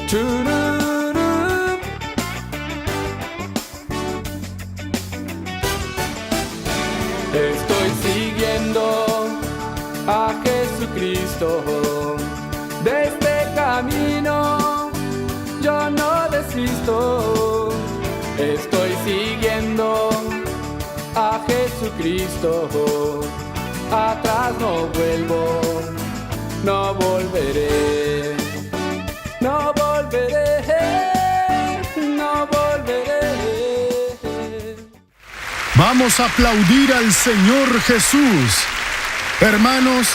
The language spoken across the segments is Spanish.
Chururú. Estoy siguiendo a Jesucristo. De este camino yo no desisto. Estoy siguiendo a Jesucristo. Atrás no vuelvo, no volveré, no volveré, no volveré. Vamos a aplaudir al Señor Jesús. Hermanos,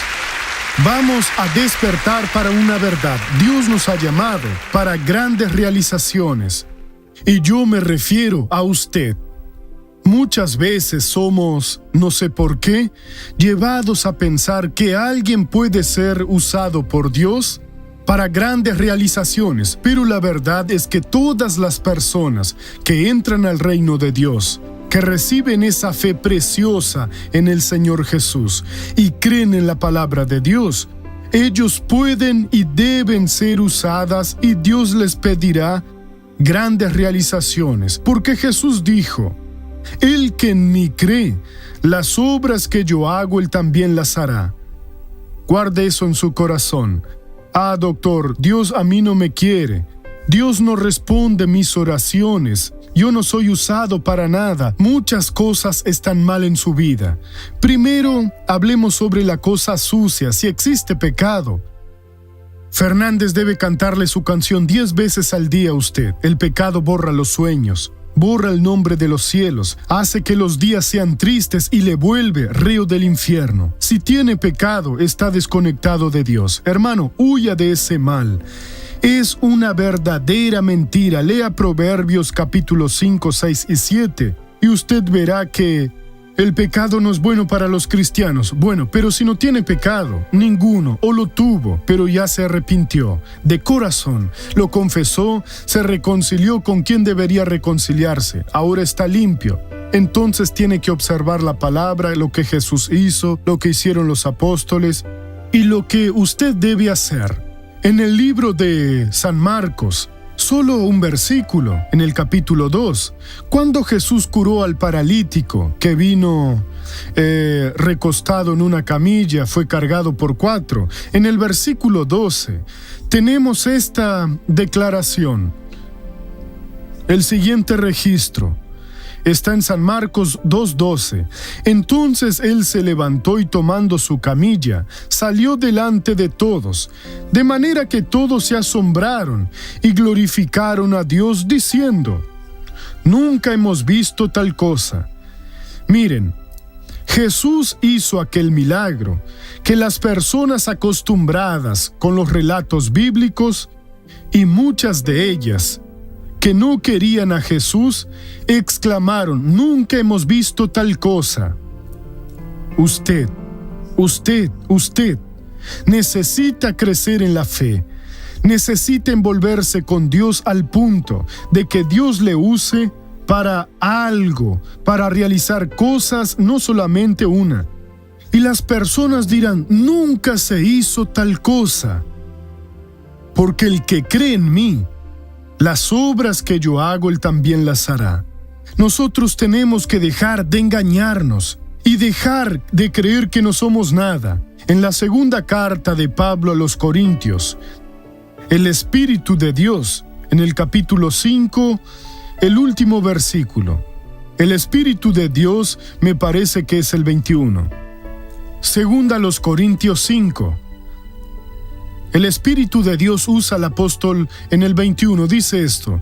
vamos a despertar para una verdad. Dios nos ha llamado para grandes realizaciones. Y yo me refiero a usted. Muchas veces somos, no sé por qué, llevados a pensar que alguien puede ser usado por Dios para grandes realizaciones, pero la verdad es que todas las personas que entran al reino de Dios, que reciben esa fe preciosa en el Señor Jesús y creen en la palabra de Dios, ellos pueden y deben ser usadas y Dios les pedirá grandes realizaciones, porque Jesús dijo: el que en mí cree, las obras que yo hago, él también las hará. Guarde eso en su corazón. Ah, doctor, Dios a mí no me quiere. Dios no responde mis oraciones. Yo no soy usado para nada. Muchas cosas están mal en su vida. Primero, hablemos sobre la cosa sucia, si existe pecado. Fernández debe cantarle su canción 10 veces al día a usted. El pecado borra los sueños, borra el nombre de los cielos, hace que los días sean tristes y le vuelve reo del infierno. Si tiene pecado, está desconectado de Dios. Hermano, huya de ese mal. Es una verdadera mentira. Lea Proverbios capítulo 5, 6 y 7 y usted verá que el pecado no es bueno para los cristianos. Bueno, pero si no tiene pecado, ninguno, o lo tuvo, pero ya se arrepintió, de corazón, lo confesó, se reconcilió con quien debería reconciliarse, ahora está limpio. Entonces tiene que observar la palabra, lo que Jesús hizo, lo que hicieron los apóstoles, y lo que usted debe hacer. En el libro de San Marcos, solo un versículo, en el capítulo 2, cuando Jesús curó al paralítico que vino recostado en una camilla, fue cargado por 4. En el versículo 12 tenemos esta declaración. El siguiente registro está en San Marcos 2:12. Entonces él se levantó y tomando su camilla, salió delante de todos, de manera que todos se asombraron y glorificaron a Dios diciendo: nunca hemos visto tal cosa. Miren, Jesús hizo aquel milagro que las personas acostumbradas con los relatos bíblicos, y muchas de ellas que no querían a Jesús, exclamaron: nunca hemos visto tal cosa. Usted necesita crecer en la fe, necesita envolverse con Dios al punto de que Dios le use para algo, para realizar cosas, no solamente una. Y las personas dirán: nunca se hizo tal cosa. Porque el que cree en mí, las obras que yo hago, él también las hará. Nosotros tenemos que dejar de engañarnos y dejar de creer que no somos nada. En la segunda carta de Pablo a los Corintios, el Espíritu de Dios, en el capítulo 5, el último versículo. El Espíritu de Dios me parece que es el 21. Segunda a los Corintios 5. El Espíritu de Dios usa al apóstol en el 21, dice esto: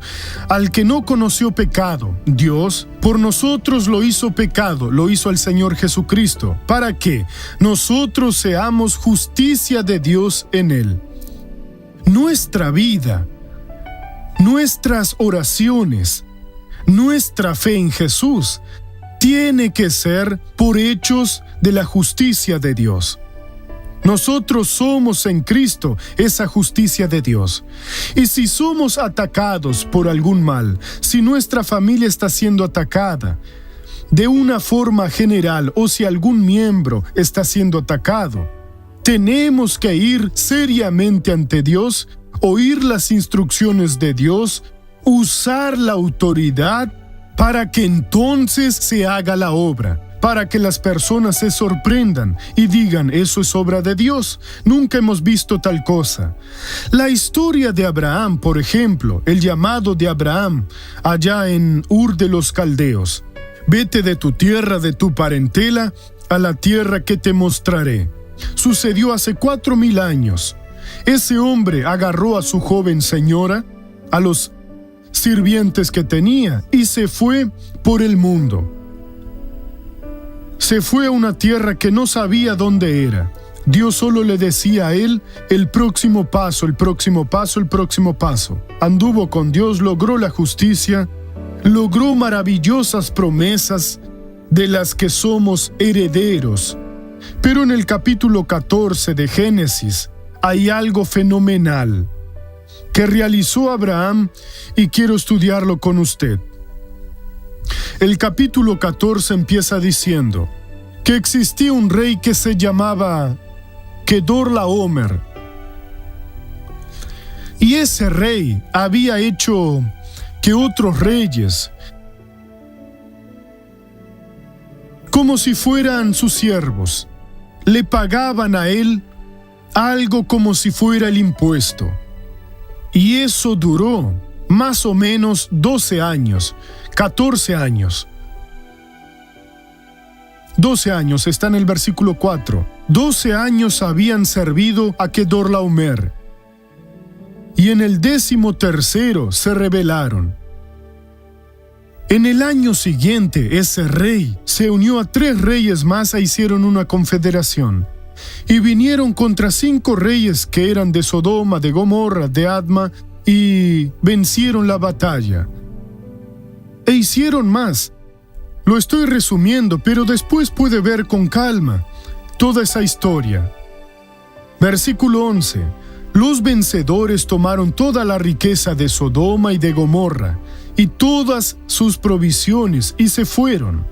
al que no conoció pecado, Dios por nosotros lo hizo pecado, lo hizo el Señor Jesucristo, para que nosotros seamos justicia de Dios en él. Nuestra vida, nuestras oraciones, nuestra fe en Jesús tiene que ser por hechos de la justicia de Dios. Nosotros somos en Cristo esa justicia de Dios. Y si somos atacados por algún mal, si nuestra familia está siendo atacada de una forma general o si algún miembro está siendo atacado, tenemos que ir seriamente ante Dios oír las instrucciones de Dios, usar la autoridad para que entonces se haga la obra, para que las personas se sorprendan y digan, eso es obra de Dios, nunca hemos visto tal cosa. La historia de Abraham, por ejemplo, el llamado de Abraham allá en Ur de los Caldeos: vete de tu tierra, de tu parentela, a la tierra que te mostraré. Sucedió hace 4000 años. Ese hombre agarró a su joven señora, a los sirvientes que tenía, y se fue por el mundo. Se fue a una tierra que no sabía dónde era. Dios solo le decía a él el próximo paso, el próximo paso, el próximo paso. Anduvo con Dios, logró la justicia, logró maravillosas promesas de las que somos herederos. Pero en el capítulo 14 de Génesis hay algo fenomenal que realizó Abraham y quiero estudiarlo con usted. El capítulo 14 empieza diciendo que existía un rey que se llamaba Kedorlaomer. Y ese rey había hecho que otros reyes, como si fueran sus siervos, le pagaban a él algo como si fuera el impuesto. Y eso duró más o menos 12 años, 14 años. 12 años, está en el versículo 4. 12 años habían servido a Kedorlaomer. Y en el 13º se rebelaron. En el año siguiente, ese rey se unió a 3 reyes más e hicieron una confederación. Y vinieron contra 5 reyes que eran de Sodoma, de Gomorra, de Adma, y vencieron la batalla. E hicieron más. Lo estoy resumiendo, pero después puede ver con calma toda esa historia. Versículo 11. Los vencedores tomaron toda la riqueza de Sodoma y de Gomorra, y todas sus provisiones, y se fueron.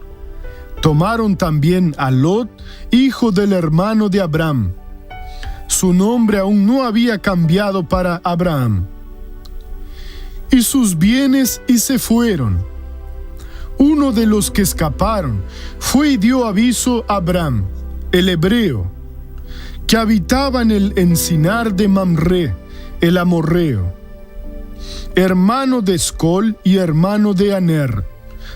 Tomaron también a Lot, hijo del hermano de Abraham. Su nombre aún no había cambiado para Abraham. Y sus bienes, y se fueron. Uno de los que escaparon fue y dio aviso a Abraham, el hebreo, que habitaba en el encinar de Mamre, el amorreo, hermano de Escol y hermano de Aner,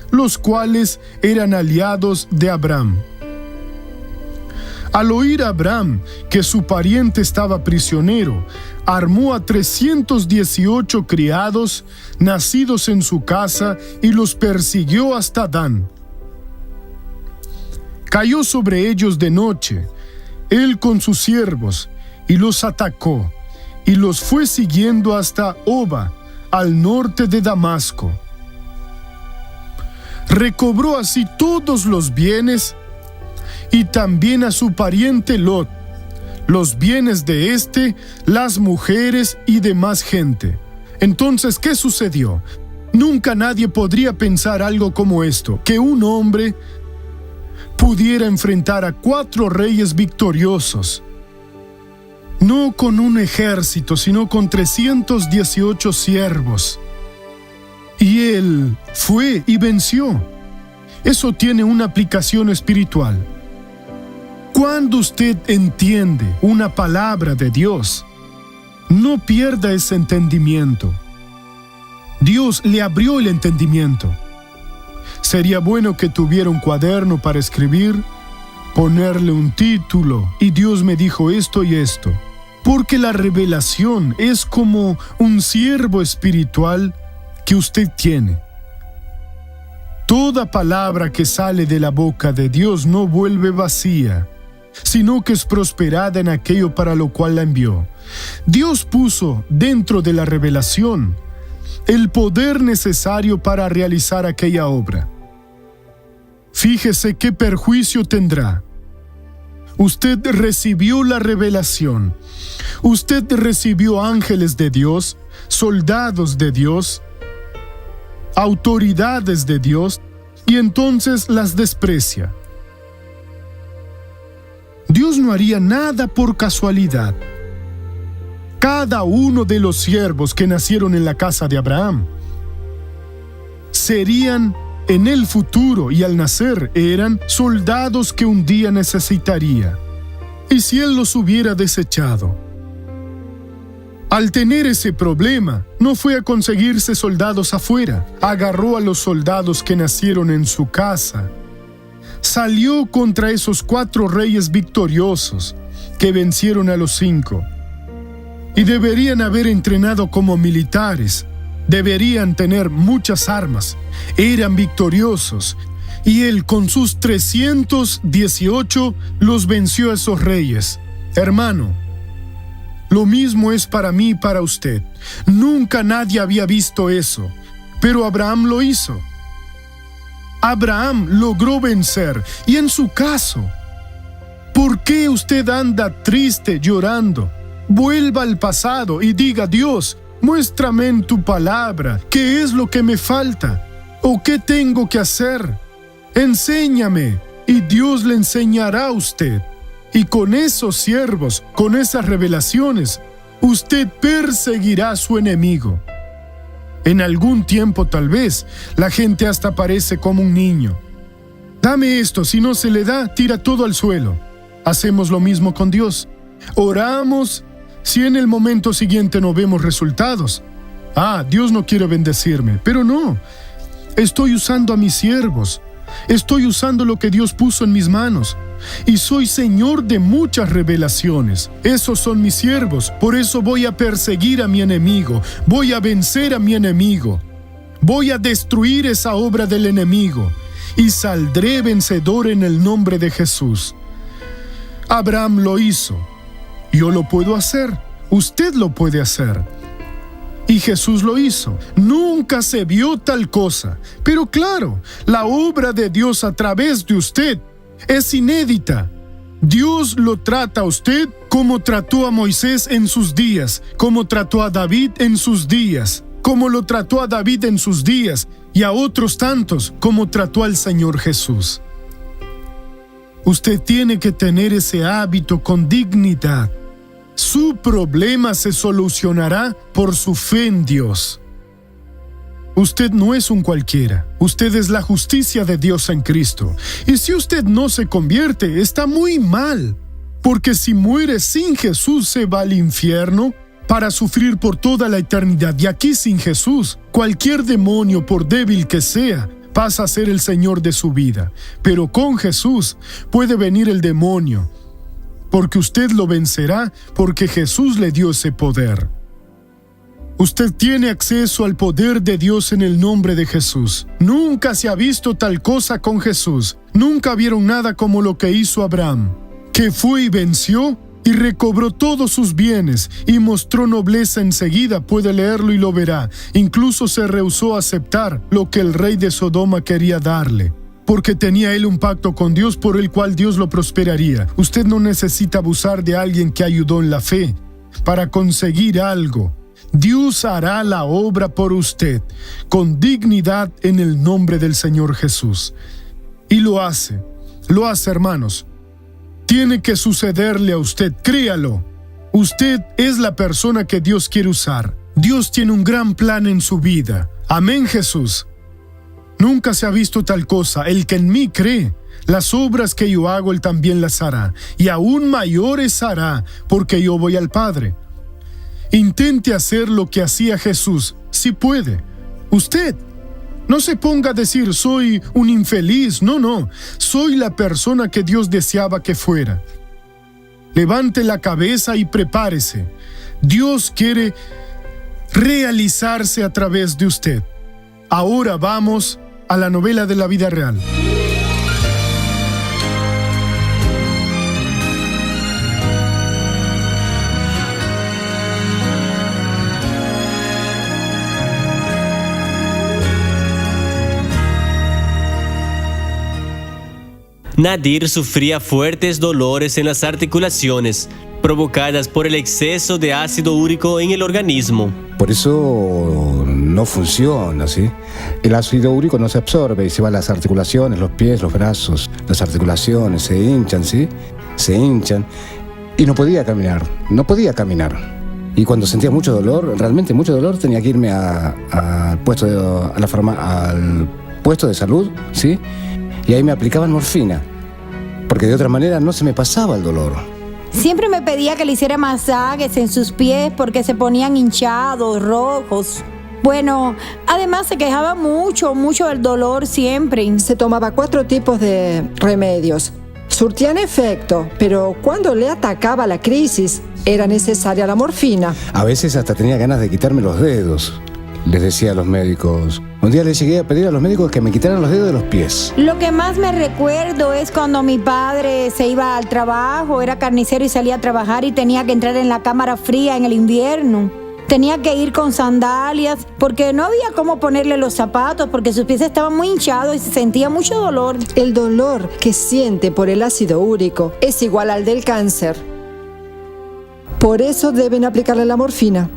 los cuales eran aliados de Abraham. Al oír Abraham que su pariente estaba prisionero, armó a 318 criados nacidos en su casa y los persiguió hasta Dan. Cayó sobre ellos de noche, él con sus siervos, y los atacó, y los fue siguiendo hasta Oba, al norte de Damasco. Recobró así todos los bienes, y también a su pariente Lot, los bienes de éste, las mujeres y demás gente. Entonces, ¿qué sucedió? Nunca nadie podría pensar algo como esto, que un hombre pudiera enfrentar a 4 reyes victoriosos, no con un ejército, sino con 318 siervos. Y él fue y venció. Eso tiene una aplicación espiritual. Cuando usted entiende una palabra de Dios, no pierda ese entendimiento. Dios le abrió el entendimiento. Sería bueno que tuviera un cuaderno para escribir, ponerle un título, y Dios me dijo esto y esto. Porque la revelación es como un siervo espiritual que usted tiene. Toda palabra que sale de la boca de Dios no vuelve vacía, sino que es prosperada en aquello para lo cual la envió. Dios puso dentro de la revelación el poder necesario para realizar aquella obra. Fíjese qué perjuicio tendrá. Usted recibió la revelación. Usted recibió ángeles de Dios, soldados de Dios, autoridades de Dios, y entonces las desprecia. Dios no haría nada por casualidad. cada uno de los siervos que nacieron en la casa de Abraham serían en el futuro y al nacer eran soldados que un día necesitaría. ¿Y si él los hubiera desechado? Al tener ese problema, no fue a conseguirse soldados afuera. Agarró a los soldados que nacieron en su casa. Salió contra esos 4 reyes victoriosos que vencieron a los 5. Y deberían haber entrenado como militares. Deberían tener muchas armas. Eran victoriosos. Y él con sus 318 los venció a esos reyes. Hermano, lo mismo es para mí y para usted. Nunca nadie había visto eso, pero Abraham lo hizo. Abraham logró vencer, y en su caso, ¿por qué usted anda triste, llorando? Vuelva al pasado y diga: Dios, muéstrame en tu palabra qué es lo que me falta o qué tengo que hacer. Enséñame, y Dios le enseñará a usted. Y con esos siervos, con esas revelaciones, usted perseguirá a su enemigo. En algún tiempo tal vez, la gente hasta parece como un niño. Dame esto, si no se le da, tira todo al suelo. Hacemos lo mismo con Dios. Oramos, si en el momento siguiente no vemos resultados. Dios no quiere bendecirme, pero no. Estoy usando a mis siervos. Estoy usando lo que Dios puso en mis manos. Y soy señor de muchas revelaciones. Esos son mis siervos. Por eso voy a perseguir a mi enemigo. Voy a vencer a mi enemigo. Voy a destruir esa obra del enemigo. Y saldré vencedor en el nombre de Jesús. Abraham lo hizo. Yo lo puedo hacer. Usted lo puede hacer. Y Jesús lo hizo. Nunca se vio tal cosa. Pero claro, la obra de Dios a través de usted es inédita. Dios lo trata a usted como trató a Moisés en sus días, como trató a David en sus días, como lo trató a David en sus días, y a otros tantos como trató al Señor Jesús. Usted tiene que tener ese hábito con dignidad. Su problema se solucionará por su fe en Dios. Usted no es un cualquiera. Usted es la justicia de Dios en Cristo. Y si usted no se convierte, está muy mal. Porque si muere sin Jesús, se va al infierno para sufrir por toda la eternidad. Y aquí sin Jesús, cualquier demonio, por débil que sea, pasa a ser el Señor de su vida. Pero con Jesús puede venir el demonio, porque usted lo vencerá, porque Jesús le dio ese poder. Usted tiene acceso al poder de Dios en el nombre de Jesús. Nunca se ha visto tal cosa con Jesús. Nunca vieron nada como lo que hizo Abraham, que fue y venció y recobró todos sus bienes y mostró nobleza enseguida. Puede leerlo y lo verá. Incluso se rehusó a aceptar lo que el rey de Sodoma quería darle, porque tenía él un pacto con Dios por el cual Dios lo prosperaría. Usted no necesita abusar de alguien que ayudó en la fe para conseguir algo. Dios hará la obra por usted con dignidad en el nombre del Señor Jesús. Y lo hace, hermanos. Tiene que sucederle a usted, créalo. Usted es la persona que Dios quiere usar. Dios tiene un gran plan en su vida. Amén, Jesús. Nunca se ha visto tal cosa. El que en mí cree, las obras que yo hago, él también las hará. Y aún mayores hará, porque yo voy al Padre. Intente hacer lo que hacía Jesús, si puede. Usted, no se ponga a decir, soy un infeliz. No. Soy la persona que Dios deseaba que fuera. Levante la cabeza y prepárese. Dios quiere realizarse a través de usted. Ahora vamos a la novela de la vida real. Nadir sufría fuertes dolores en las articulaciones, provocadas por el exceso de ácido úrico en el organismo. Por eso no funciona, ¿sí? El ácido úrico no se absorbe y se va a las articulaciones, los pies, los brazos. Las articulaciones se hinchan, ¿sí? Se hinchan. Y no podía caminar. Y cuando sentía mucho dolor, realmente mucho dolor, tenía que irme al puesto de salud, ¿sí? Y ahí me aplicaban morfina, porque de otra manera no se me pasaba el dolor. Siempre me pedía que le hiciera masajes en sus pies porque se ponían hinchados, rojos. Bueno, además se quejaba mucho del dolor siempre. Se tomaba 4 tipos de remedios. Surtían efecto, pero cuando le atacaba la crisis, era necesaria la morfina. A veces hasta tenía ganas de quitarme los dedos, les decía a los médicos. Un día les llegué a pedir a los médicos que me quitaran los dedos de los pies. Lo que más me recuerdo es cuando mi padre se iba al trabajo, era carnicero y salía a trabajar y tenía que entrar en la cámara fría en el invierno. Tenía que ir con sandalias porque no había cómo ponerle los zapatos porque sus pies estaban muy hinchados y se sentía mucho dolor. El dolor que siente por el ácido úrico es igual al del cáncer. Por eso deben aplicarle la morfina,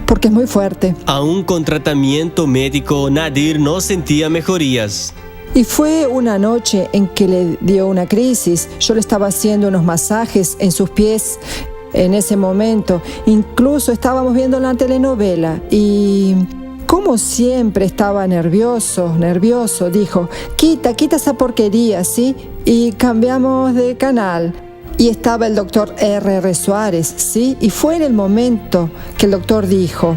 porque es muy fuerte. Aún con tratamiento médico, Nadir no sentía mejorías. Y fue una noche en que le dio una crisis. Yo le estaba haciendo unos masajes en sus pies en ese momento. Incluso estábamos viendo la telenovela y, como siempre, estaba nervioso, dijo, quita esa porquería, ¿sí? Y cambiamos de canal. Y estaba el doctor R.R. Suárez, ¿sí? Y fue en el momento que el doctor dijo,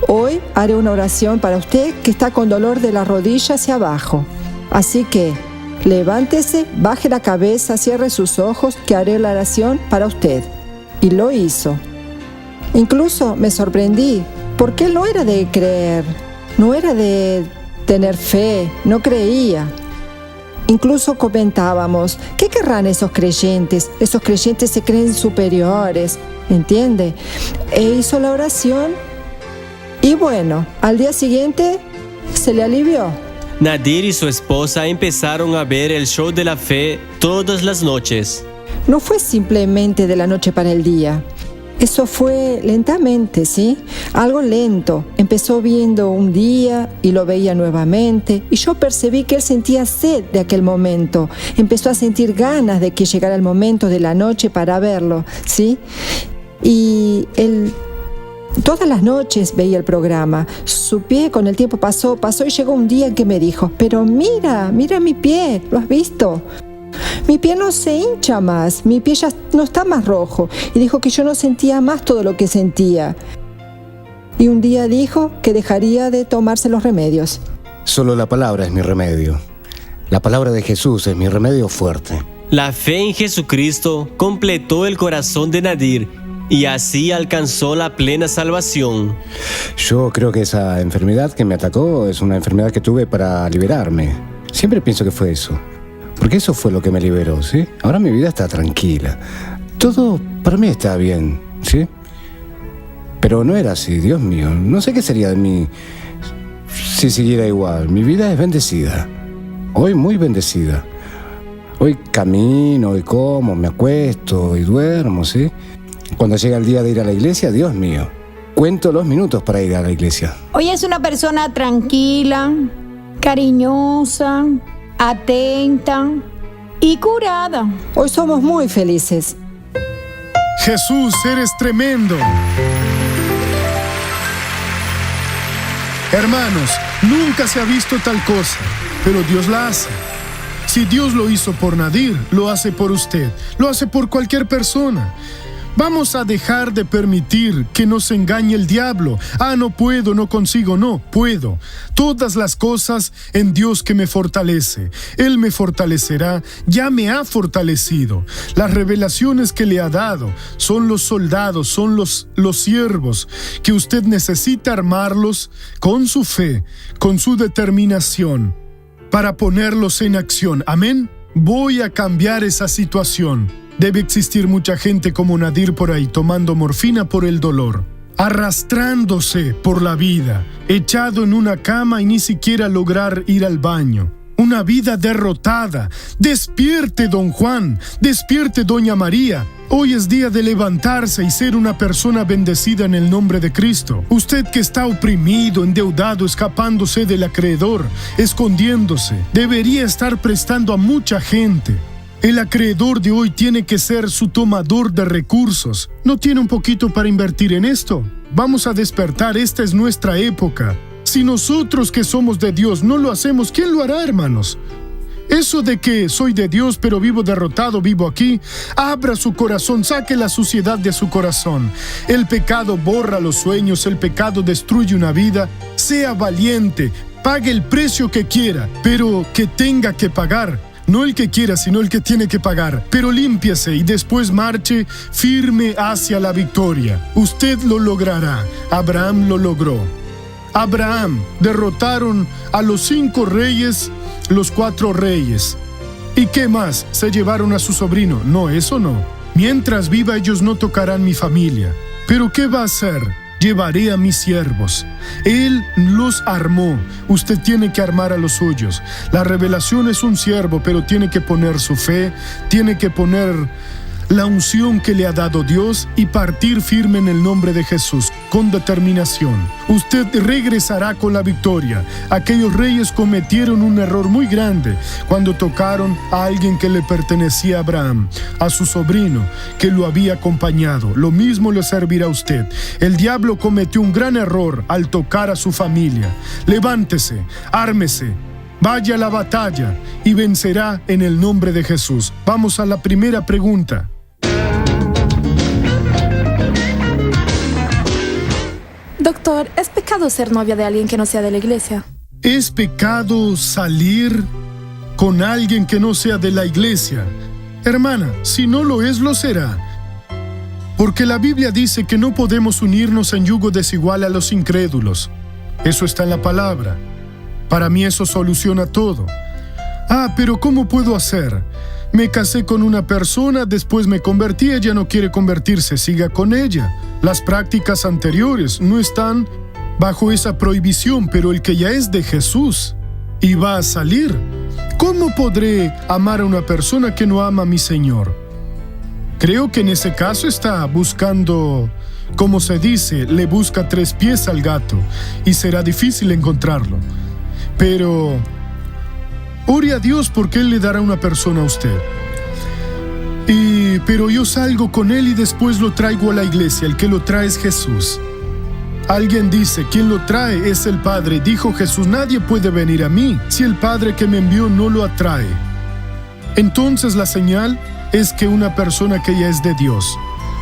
hoy haré una oración para usted que está con dolor de la rodilla hacia abajo. Así que levántese, baje la cabeza, cierre sus ojos, que haré la oración para usted. Y lo hizo. Incluso me sorprendí, porque él no era de creer, no era de tener fe, no creía. Incluso comentábamos, ¿qué querrán esos creyentes? Esos creyentes se creen superiores, ¿entiende? E hizo la oración y bueno, al día siguiente se le alivió. Nadir y su esposa empezaron a ver el show de la fe todas las noches. No fue simplemente de la noche para el día. Eso fue lentamente, ¿sí? Algo lento. Empezó viendo un día y lo veía nuevamente. Y yo percibí que él sentía sed de aquel momento. Empezó a sentir ganas de que llegara el momento de la noche para verlo, ¿sí? Y él todas las noches veía el programa. Su pie con el tiempo pasó y llegó un día en que me dijo, pero mira mi pie, ¿lo has visto? Mi pie no se hincha más, mi pie ya no está más rojo. Y dijo que yo no sentía más todo lo que sentía. Y un día dijo que dejaría de tomarse los remedios. Solo la palabra es mi remedio. La palabra de Jesús es mi remedio fuerte. La fe en Jesucristo completó el corazón de Nadir y así alcanzó la plena salvación. Yo creo que esa enfermedad que me atacó es una enfermedad que tuve para liberarme. Siempre pienso que fue eso. Porque eso fue lo que me liberó, ¿sí? Ahora mi vida está tranquila. Todo para mí está bien, ¿sí? Pero no era así, Dios mío. No sé qué sería de mí si siguiera igual. Mi vida es bendecida. Hoy muy bendecida. Hoy camino, hoy como, me acuesto y duermo, ¿sí? Cuando llega el día de ir a la iglesia, Dios mío, cuento los minutos para ir a la iglesia. Hoy es una persona tranquila, cariñosa, atenta y curada. Hoy somos muy felices. Jesús, eres tremendo. Hermanos, nunca se ha visto tal cosa, pero Dios la hace. Si Dios lo hizo por Nadir, lo hace por usted, lo hace por cualquier persona. Vamos a dejar de permitir que nos engañe el diablo. No puedo, no consigo, no, puedo. Todas las cosas en Dios que me fortalece. Él me fortalecerá, ya me ha fortalecido. Las revelaciones que le ha dado son los soldados, son los siervos que usted necesita armarlos con su fe, con su determinación, para ponerlos en acción. Amén. Voy a cambiar esa situación. Debe existir mucha gente como Nadir por ahí tomando morfina por el dolor, arrastrándose por la vida, echado en una cama y ni siquiera lograr ir al baño. Una vida derrotada. Despierte, don Juan, despierte, doña María. Hoy es día de levantarse y ser una persona bendecida en el nombre de Cristo. Usted que está oprimido, endeudado, escapándose del acreedor, escondiéndose, debería estar prestando a mucha gente. El acreedor de hoy tiene que ser su tomador de recursos. ¿No tiene un poquito para invertir en esto? Vamos a despertar, esta es nuestra época. Si nosotros que somos de Dios no lo hacemos, ¿quién lo hará, hermanos? Eso de que soy de Dios pero vivo derrotado, vivo aquí, abra su corazón, saque la suciedad de su corazón. El pecado borra los sueños, el pecado destruye una vida. Sea valiente, pague el precio que quiera, pero que tenga que pagar. No el que quiera, sino el que tiene que pagar. Pero límpiese y después marche firme hacia la victoria. Usted lo logrará. Abraham lo logró. Abraham derrotaron a los 5 reyes, los 4 reyes. ¿Y qué más? Se llevaron a su sobrino. No, eso no. Mientras viva ellos no tocarán mi familia. ¿Pero qué va a hacer? Llevaré a mis siervos. Él los armó. Usted tiene que armar a los suyos. La revelación es un siervo, pero tiene que poner su fe, tiene que poner la unción que le ha dado Dios y partir firme en el nombre de Jesús, con determinación. Usted regresará con la victoria. Aquellos reyes cometieron un error muy grande cuando tocaron a alguien que le pertenecía a Abraham, a su sobrino, que lo había acompañado. Lo mismo le servirá a usted. El diablo cometió un gran error al tocar a su familia. Levántese, ármese, vaya a la batalla y vencerá en el nombre de Jesús. Vamos a la primera pregunta. Doctor, ¿es pecado ser novia de alguien que no sea de la iglesia? ¿Es pecado salir con alguien que no sea de la iglesia? Hermana, si no lo es, lo será. Porque la Biblia dice que no podemos unirnos en yugo desigual a los incrédulos. Eso está en la palabra. Para mí eso soluciona todo. Pero ¿cómo puedo hacer? Me casé con una persona, después me convertí, ella no quiere convertirse, siga con ella. Las prácticas anteriores no están bajo esa prohibición, pero el que ya es de Jesús y va a salir, ¿cómo podré amar a una persona que no ama a mi Señor? Creo que en ese caso está buscando, como se dice, le busca 3 pies al gato y será difícil encontrarlo. Pero ore a Dios porque Él le dará una persona a usted. Pero yo salgo con Él y después lo traigo a la iglesia. El que lo trae es Jesús. Alguien dice, quien lo trae es el Padre. Dijo Jesús, nadie puede venir a mí si el Padre que me envió no lo atrae. Entonces la señal es que una persona que ya es de Dios.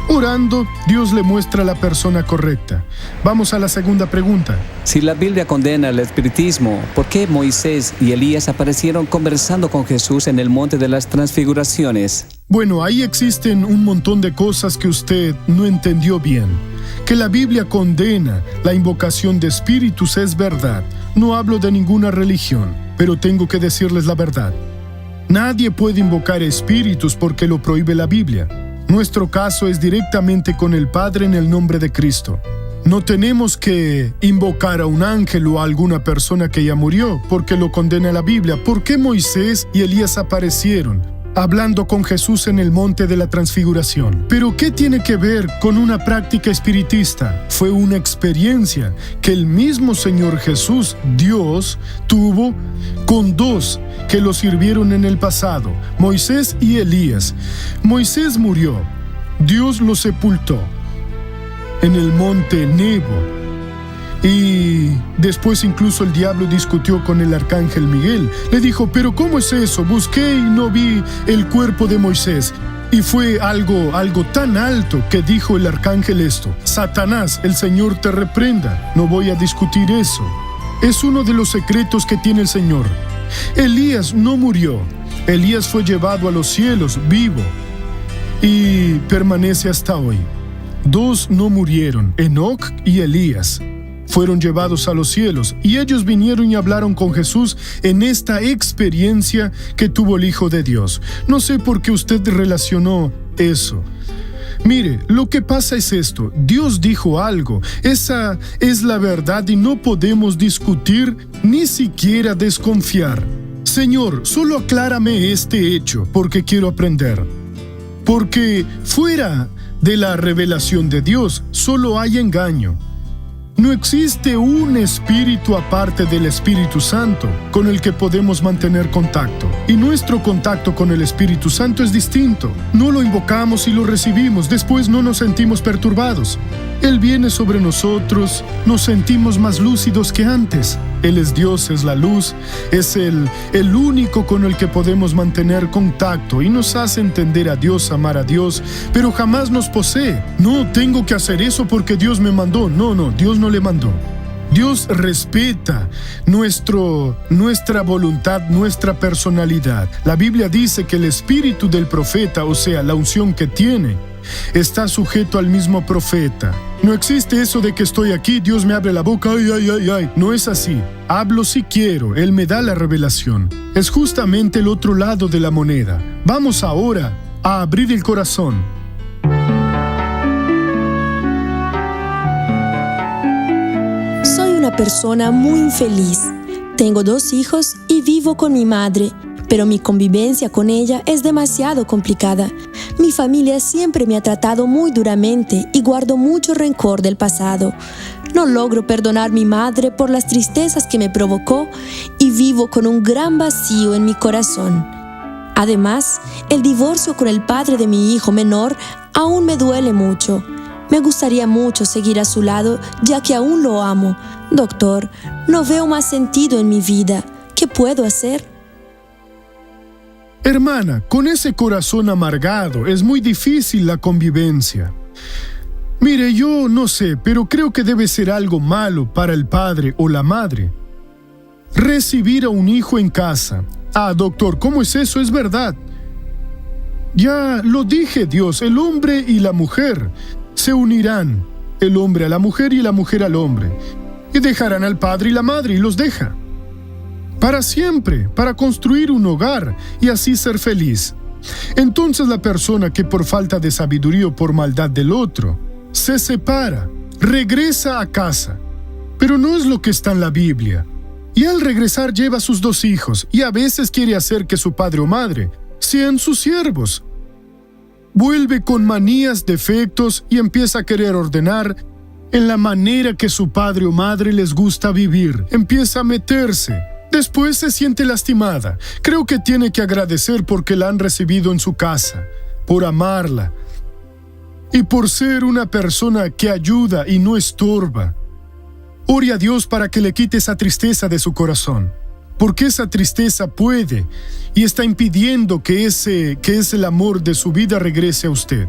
Orando, Dios le muestra la persona correcta. Vamos a la segunda pregunta. Si la Biblia condena el espiritismo, ¿por qué Moisés y Elías aparecieron conversando con Jesús en el monte de las transfiguraciones? Bueno, ahí existen un montón de cosas que usted no entendió bien. Que la Biblia condena la invocación de espíritus es verdad. No hablo de ninguna religión, pero tengo que decirles la verdad. Nadie puede invocar espíritus porque lo prohíbe la Biblia. Nuestro caso es directamente con el Padre en el nombre de Cristo. No tenemos que invocar a un ángel o a alguna persona que ya murió, porque lo condena la Biblia. ¿Por qué Moisés y Elías aparecieron hablando con Jesús en el monte de la transfiguración? ¿Pero qué tiene que ver con una práctica espiritista? Fue una experiencia que el mismo Señor Jesús, Dios, tuvo con 2 que lo sirvieron en el pasado, Moisés y Elías. Moisés murió, Dios lo sepultó en el monte Nebo. Y después incluso el diablo discutió con el arcángel Miguel. Le dijo, ¿pero cómo es eso? Busqué y no vi el cuerpo de Moisés. Y fue algo tan alto que dijo el arcángel esto: Satanás, el Señor te reprenda. No voy a discutir eso. Es uno de los secretos que tiene el Señor. Elías no murió. Elías fue llevado a los cielos vivo y permanece hasta hoy. 2 no murieron, Enoc y Elías. Fueron llevados a los cielos y ellos vinieron y hablaron con Jesús en esta experiencia que tuvo el Hijo de Dios. No sé por qué usted relacionó eso. Mire, lo que pasa es esto: Dios dijo algo, esa es la verdad y no podemos discutir ni siquiera desconfiar. Señor, solo aclárame este hecho porque quiero aprender. Porque fuera de la revelación de Dios solo hay engaño. No existe un espíritu aparte del Espíritu Santo con el que podemos mantener contacto. Y nuestro contacto con el Espíritu Santo es distinto. No lo invocamos y lo recibimos, después no nos sentimos perturbados. Él viene sobre nosotros, nos sentimos más lúcidos que antes. Él es Dios, es la luz, es el único con el que podemos mantener contacto y nos hace entender a Dios, amar a Dios, pero jamás nos posee. No, tengo que hacer eso porque Dios me mandó. No, Dios no le mandó. Dios respeta nuestra voluntad, nuestra personalidad. La Biblia dice que el espíritu del profeta, o sea, la unción que tiene, está sujeto al mismo profeta. No existe eso de que estoy aquí, Dios me abre la boca, ay. No es así. Hablo si quiero, Él me da la revelación. Es justamente el otro lado de la moneda. Vamos ahora a abrir el corazón. Soy una persona muy infeliz. Tengo 2 hijos y vivo con mi madre, pero mi convivencia con ella es demasiado complicada. Mi familia siempre me ha tratado muy duramente y guardo mucho rencor del pasado. No logro perdonar a mi madre por las tristezas que me provocó y vivo con un gran vacío en mi corazón. Además, el divorcio con el padre de mi hijo menor aún me duele mucho. Me gustaría mucho seguir a su lado, ya que aún lo amo. Doctor, no veo más sentido en mi vida. ¿Qué puedo hacer? Hermana, con ese corazón amargado es muy difícil la convivencia. Mire, yo no sé, pero creo que debe ser algo malo para el padre o la madre recibir a un hijo en casa. Ah, doctor, ¿cómo es eso? Es verdad. Ya lo dije, Dios, el hombre y la mujer se unirán, el hombre a la mujer y la mujer al hombre, y dejarán al padre y la madre y los deja. Para siempre, para construir un hogar y así ser feliz. Entonces la persona que por falta de sabiduría o por maldad del otro se separa, regresa a casa. Pero no es lo que está en la Biblia. Y al regresar lleva a sus 2 hijos y a veces quiere hacer que su padre o madre sean sus siervos. Vuelve con manías, defectos y empieza a querer ordenar en la manera que su padre o madre les gusta vivir. Empieza a meterse. Después se siente lastimada. Creo que tiene que agradecer porque la han recibido en su casa, por amarla y por ser una persona que ayuda y no estorba. Ore a Dios para que le quite esa tristeza de su corazón, porque esa tristeza puede y está impidiendo que el amor de su vida regrese a usted.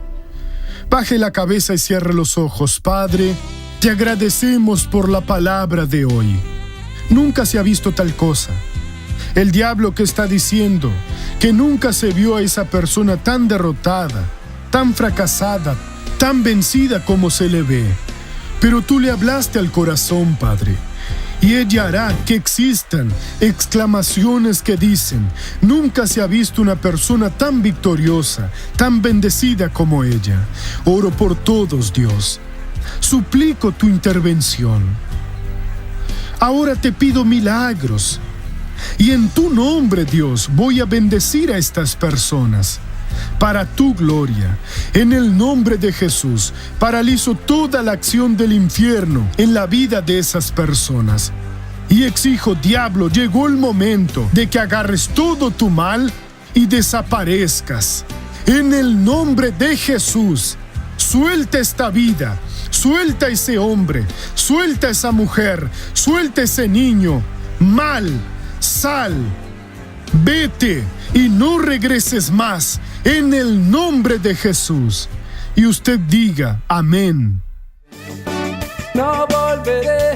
Baje la cabeza y cierre los ojos. Padre, te agradecemos por la palabra de hoy. Nunca se ha visto tal cosa. El diablo que está diciendo que nunca se vio a esa persona tan derrotada, tan fracasada, tan vencida como se le ve. Pero tú le hablaste al corazón, Padre, y ella hará que existan exclamaciones que dicen: nunca se ha visto una persona tan victoriosa, tan bendecida como ella. Oro por todos, Dios. Suplico tu intervención. Ahora te pido milagros. Y en tu nombre, Dios, voy a bendecir a estas personas. Para tu gloria, en el nombre de Jesús, paralizo toda la acción del infierno en la vida de esas personas. Y exijo, diablo, llegó el momento de que agarres todo tu mal y desaparezcas. En el nombre de Jesús, suelta esta vida. Suelta ese hombre, suelta esa mujer, suelta ese niño. Mal, sal, vete y no regreses más, en el nombre de Jesús. Y usted diga amén. No volveré.